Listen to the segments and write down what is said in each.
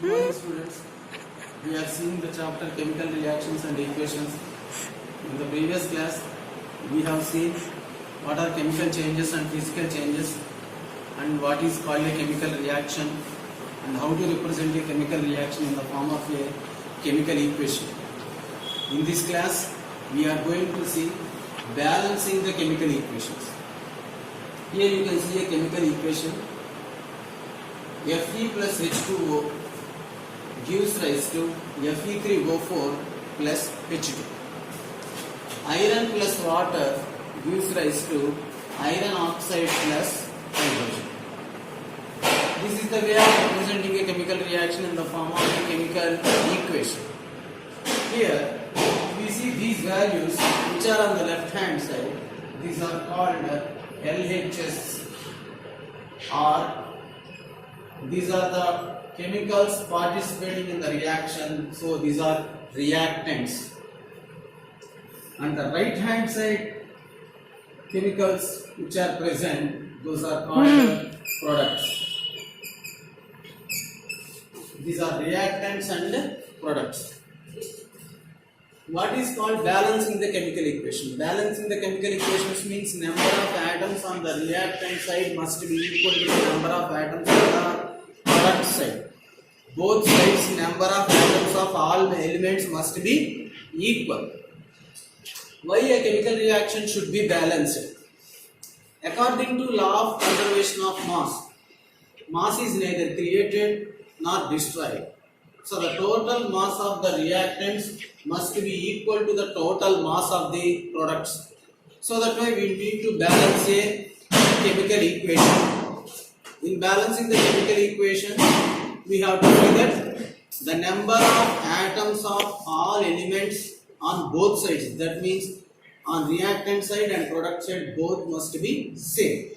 Good morning, students. We are seeing the chapter chemical reactions and equations. In the previous class, we have seen what are chemical changes and physical changes, and what is called a chemical reaction, and how to represent a chemical reaction in the form of a chemical equation. In this class, we are going to see balancing the chemical equations. Here you can see a chemical equation. Fe plus H2O gives rise to Fe3O4 plus H2. Iron plus water gives rise to iron oxide plus hydrogen. This is the way of representing a chemical reaction in the form of a chemical equation. Here we see these values which are on the left hand side. These are called LHS, or these are the chemicals participating in the reaction, so these are reactants. And the right hand side chemicals which are present, those are called products. These are reactants and products. What is called balancing the chemical equation? Balancing the chemical equations means number of atoms on the reactant side must be equal to the number of atoms on the product side. Both sides number of atoms of all elements must be equal. Why a chemical reaction should be balanced? According to law of conservation of mass, mass is neither created nor destroyed. So the total mass of the reactants must be equal to the total mass of the products. So that way we need to balance a chemical equation. In balancing the chemical equation, we have to see that the number of atoms of all elements on both sides, that means on reactant side and product side, both must be same.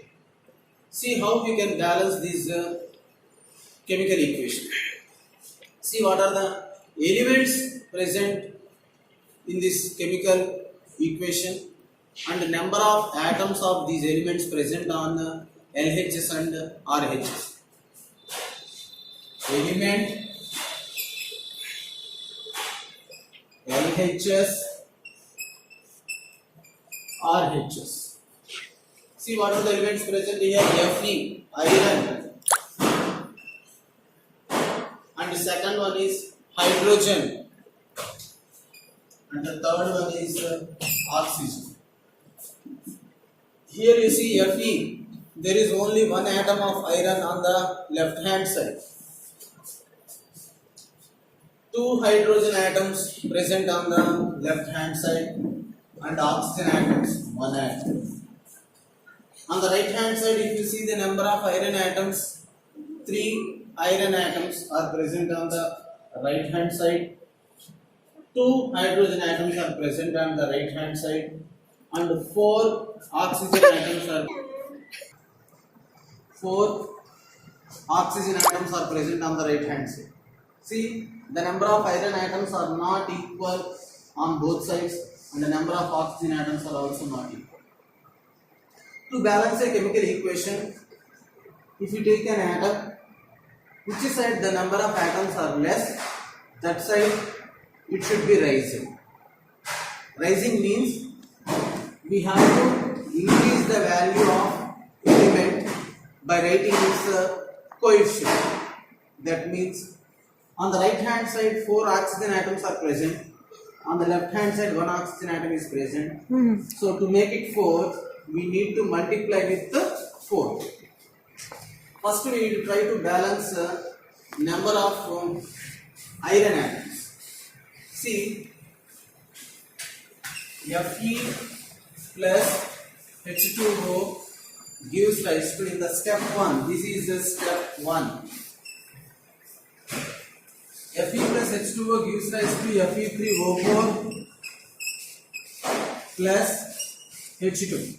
See how we can balance this chemical equation. See what are the elements present in this chemical equation and the number of atoms of these elements present on LHS and RHS. Element LHS, RHS. See what are the elements present here? Fe, iron, and the second one is hydrogen, and the third one is oxygen. Here you see Fe, there is only one atom of iron on the left hand side. Two hydrogen atoms present on the left hand side and oxygen atoms, one atom. On the right hand side, if you see the number of iron atoms, 3 iron atoms are present on the right hand side, 2 hydrogen atoms are present on the right hand side, and 4 oxygen atoms are present on the right hand side. See, the number of iron atoms are not equal on both sides, and the number of oxygen atoms are also not equal. To balance a chemical equation, if you take an atom, which side the number of atoms are less, that side it should be rising. Rising means we have to increase the value of element by writing its coefficient. That means on the right hand side 4 oxygen atoms are present, on the left hand side 1 oxygen atom is present. So to make it 4, we need to multiply with the 4. First we need to try to balance number of iron atoms. See, Fe plus H2O gives rise to, in the step 1, this is the step 1. Fe plus H2O gives rise to Fe3O4 plus H2.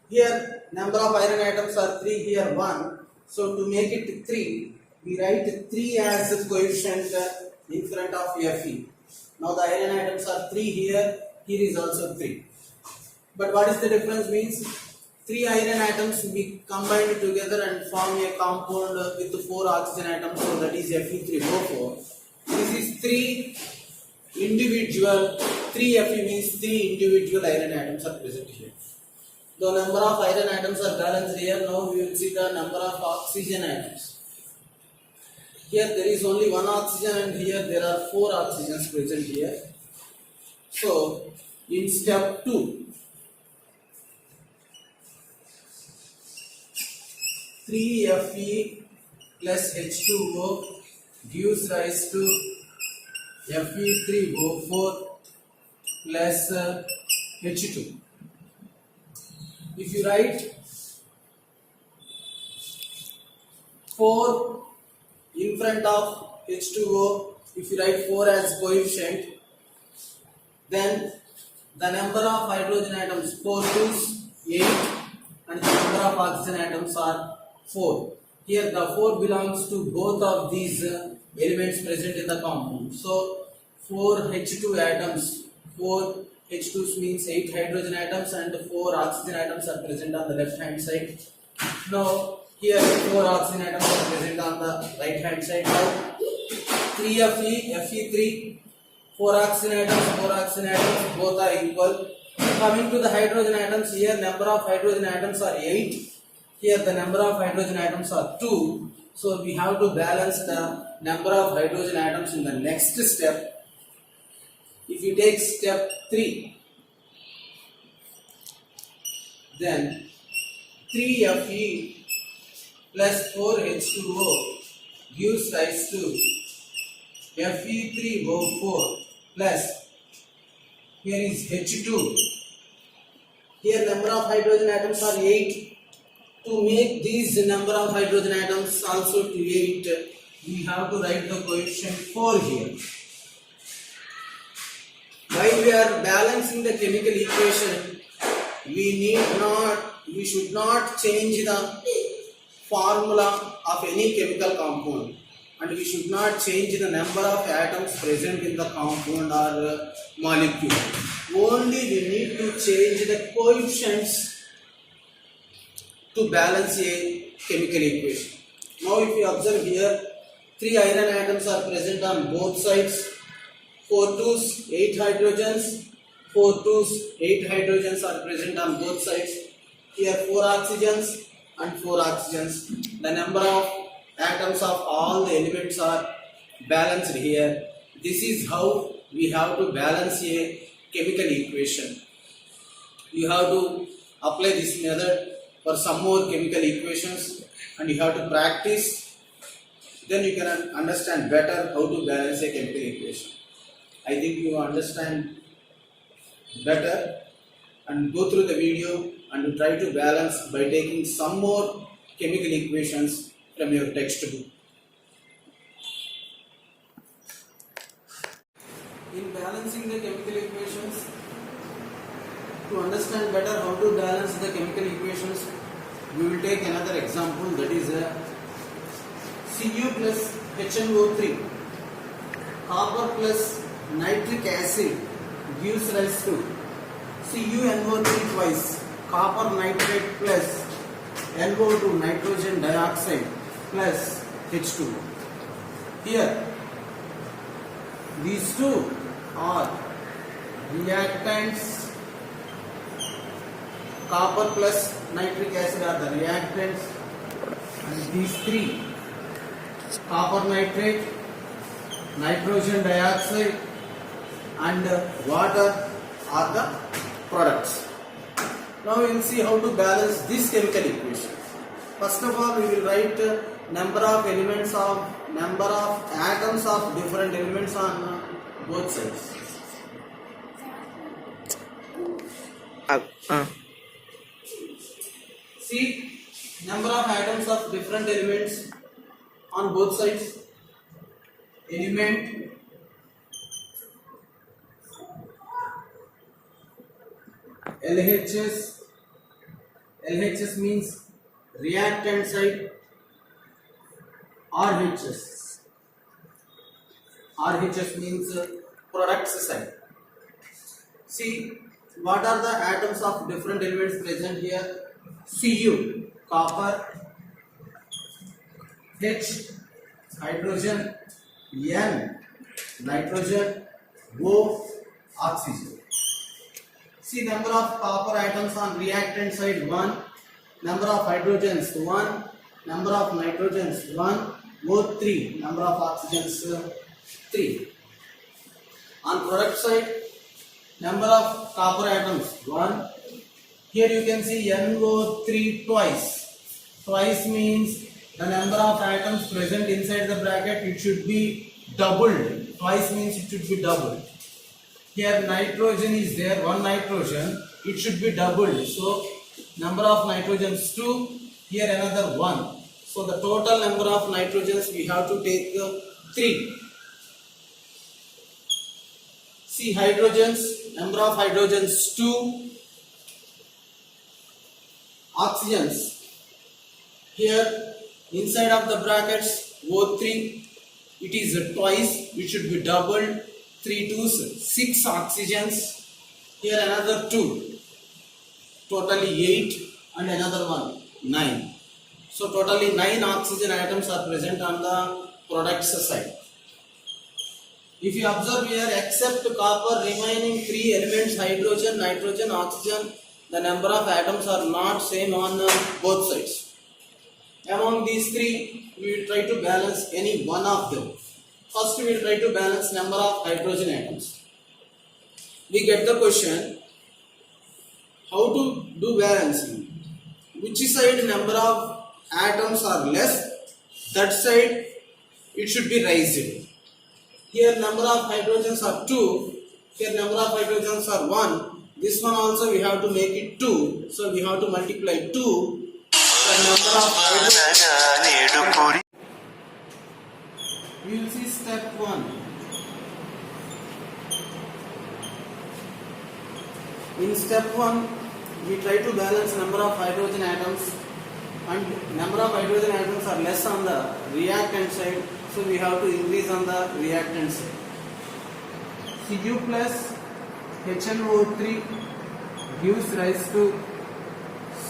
Here number of iron atoms are 3, here 1. So to make it 3, we write 3 as the coefficient in front of Fe. Now the iron atoms are 3 here, here is also 3. But what is the difference means? Three iron atoms will be combined together and form a compound with four oxygen atoms, so that is Fe3O4. This is three individual, 3Fe means three individual iron atoms are present here. The number of iron atoms are balanced here. Now we will see the number of oxygen atoms. Here there is only one oxygen and here there are four oxygens present here. So in step 2, 3Fe plus H2O gives rise to Fe3O4 plus H2. If you write 4 in front of H2O, if you write 4 as coefficient, then the number of hydrogen atoms 4 is 8 and the number of oxygen atoms are 4. Here the 4 belongs to both of these elements present in the compound. So 4 H2 atoms, 4 H2 means 8 hydrogen atoms and 4 oxygen atoms are present on the left hand side. Now here 4 oxygen atoms are present on the right hand side. Now 3Fe, Fe3, 4 oxygen atoms both are equal. Coming to the hydrogen atoms, here number of hydrogen atoms are 8. Here the number of hydrogen atoms are 2. So we have to balance the number of hydrogen atoms in the next step. If you take step 3, then 3Fe plus 4H2O gives rise to Fe3O4 plus, here is H2. Here number of hydrogen atoms are 8. To make these number of hydrogen atoms also to 8, we have to write the coefficient 4 here. While we are balancing the chemical equation, we should not change the formula of any chemical compound, and we should not change the number of atoms present in the compound or molecule. Only we need to change the coefficients to balance a chemical equation. Now if you observe here, 3 iron atoms are present on both sides. 4 2s, 8 hydrogens, 4 2s, 8 hydrogens are present on both sides. Here 4 oxygens and 4 oxygens. The number of atoms of all the elements are balanced here. This is how we have to balance a chemical equation. You have to apply this method for some more chemical equations and you have to practice. Then you can understand better how to balance a chemical equation. I think you understand better, and go through the video and try to balance by taking some more chemical equations from your textbook. In balancing the chemical equations, to understand better how to balance the chemical equations, we will take another example, that is Cu plus HNO3, copper plus nitric acid gives rise to CuNO3 twice, copper nitrate plus NO2 nitrogen dioxide plus H2. Here these two are reactants. Copper plus nitric acid are the reactants, and these three, copper nitrate, nitrogen dioxide and water, are the products. Now we will see how to balance this chemical equation. First of all, we will write number of atoms of different elements on both sides. See, number of atoms of different elements on both sides. Element LHS. LHS means reactant side. RHS. RHS means products side. See, what are the atoms of different elements present here? Cu copper, H hydrogen, N nitrogen, O oxygen. See, number of copper atoms on reactant side 1, number of hydrogens 1, number of nitrogens 1, O3, number of oxygens 3. On product side, number of copper atoms 1. Here you can see NO3 twice. Twice means the number of atoms present inside the bracket, it should be doubled. Twice means it should be doubled. Here nitrogen is there, one nitrogen, it should be doubled. So number of nitrogens 2, here another 1. So the total number of nitrogens we have to take 3. See, hydrogens, number of hydrogens 2. Oxygens, here inside of the brackets O3, it is twice, it should be doubled. 3 2s, 6 oxygens, here another 2, totally 8, and another one 9. So totally 9 oxygen atoms are present on the products side. If you observe here, except copper, remaining 3 elements, hydrogen, nitrogen, oxygen, the number of atoms are not same on both sides. Among these 3, we will try to balance any one of them. First, we will try to balance number of hydrogen atoms. We get the question, how to do balancing? Which side number of atoms are less, that side it should be raised. Here number of hydrogens are 2, here number of hydrogens are 1. This one also we have to make it 2. So we have to multiply 2. The number of hydrogens. We will see step 1. In step 1, we try to balance number of hydrogen atoms, and number of hydrogen atoms are less on the reactant side. So we have to increase on the reactant side. Cu plus HNO3 gives rise to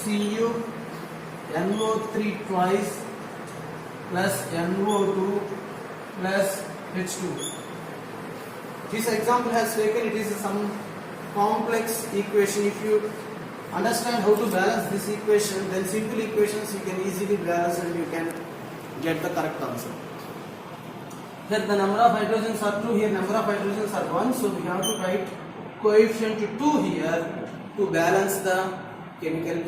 Cu NO3 twice plus NO2 plus H2. This example has taken, it is some complex equation. If you understand how to balance this equation, then simple equations you can easily balance and you can get the correct answer. Here the number of hydrogens are 2, here number of hydrogens are 1, so we have to write coefficient 2 here to balance the chemical,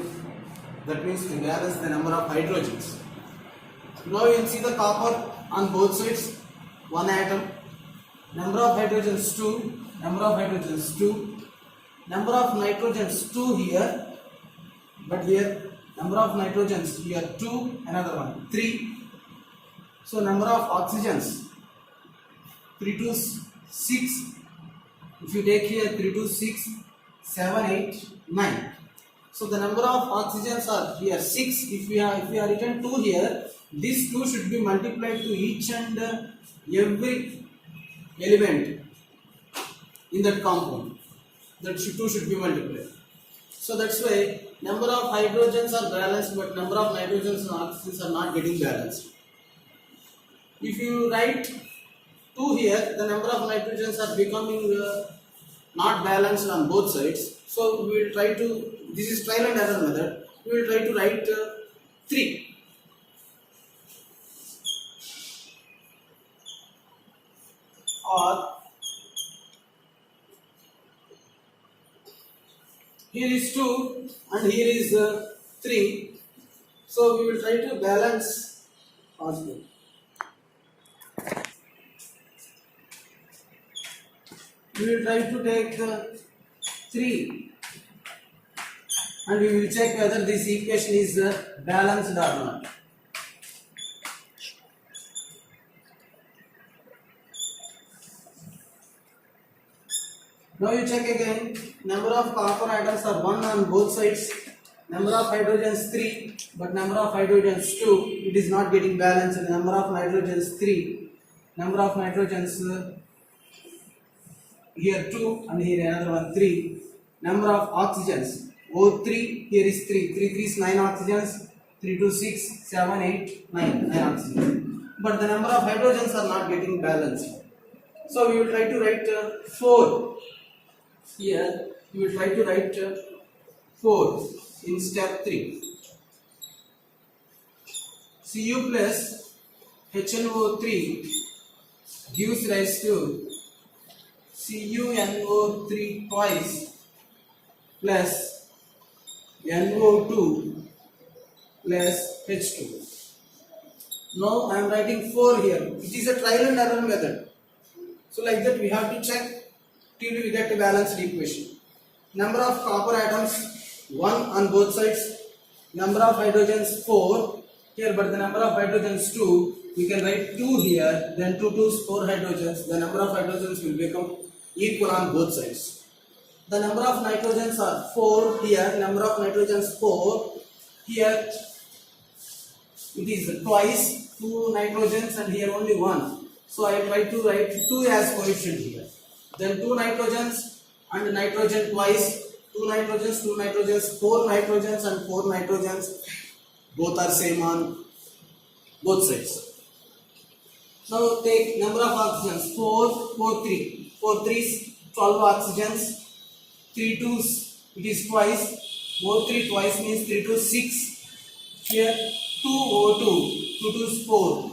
that means to balance the number of hydrogens. Now you will see the copper on both sides, 1 atom, number of hydrogens 2, number of hydrogens 2, number of nitrogens 2 here, but here number of nitrogens here 2, another one 3. So number of oxygens 3 to 6. If you take here 3 to 6, 7, 8, 9. So the number of oxygens are here 6. If we are written 2 here, this 2 should be multiplied to each and every element in that compound. That 2 should be multiplied. So that's why number of hydrogens are balanced, but number of nitrogens and oxygens are not getting balanced. If you write 2 here, the number of nitrogens are becoming not balanced on both sides. So we will try to, this is trial and error method, we will try to write 3. Or here is 2 and here is 3. So we will try to balance possible. We will try to take 3 and we will check whether this equation is balanced or not. Now you check again, number of copper atoms are 1 on both sides, number of hydrogens 3, but number of hydrogens 2, it is not getting balanced. Number of nitrogens 3, number of nitrogens here 2 and here another one 3, number of oxygens O3, here is 3. 3 is 9 oxygens. 3 to 6, 7, 8, 9 oxygens. But the number of hydrogens are not getting balanced. So we will try to write 4. Here we will try to write 4 in step 3. Cu plus HNO3 gives rise to CuNO3 twice plus NO2 plus H2. Now I am writing 4 here. It is a trial and error method. So like that we have to check till we get a balanced equation. Number of copper atoms 1 on both sides. Number of hydrogens 4 here, but the number of hydrogens 2. We can write 2 here, then 2 2's 4 hydrogens. The number of hydrogens will become equal on both sides. The number of nitrogens are 4 here. Number of nitrogens 4 here. It is twice 2 nitrogens and here only 1. So I try to write 2 as coefficient here. Then 2 nitrogens and nitrogen twice. 2 nitrogens, 4 nitrogens and 4 nitrogens. Both are same on both sides. Now take number of oxygens 4, 4, 3. 4 3's 12 oxygens. 3 2's it is twice. 4 3 twice means 3 2 6. Here 2 O2. 2 2's 4.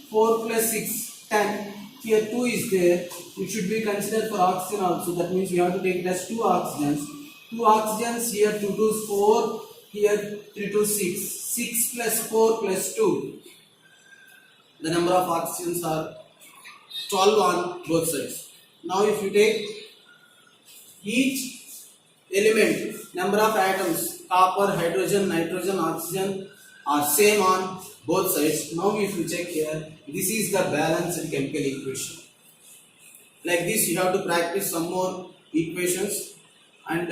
4 plus 6 10. Here 2 is there. It should be considered for oxygen also. That means we have to take it as 2 oxygens. 2 oxygens here 2 2's 4. Here 3 2 6. 6 plus 4 plus 2. The number of oxygens are 12 on both sides. Now if you take each element, number of atoms, copper, hydrogen, nitrogen, oxygen are same on both sides. Now if you check here, this is the balanced chemical equation. Like this you have to practice some more equations and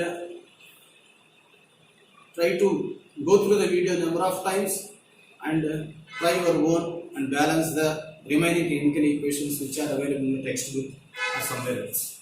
try to go through the video number of times and try your own and balance the remaining chemical equations which are available in the textbook or somewhere else.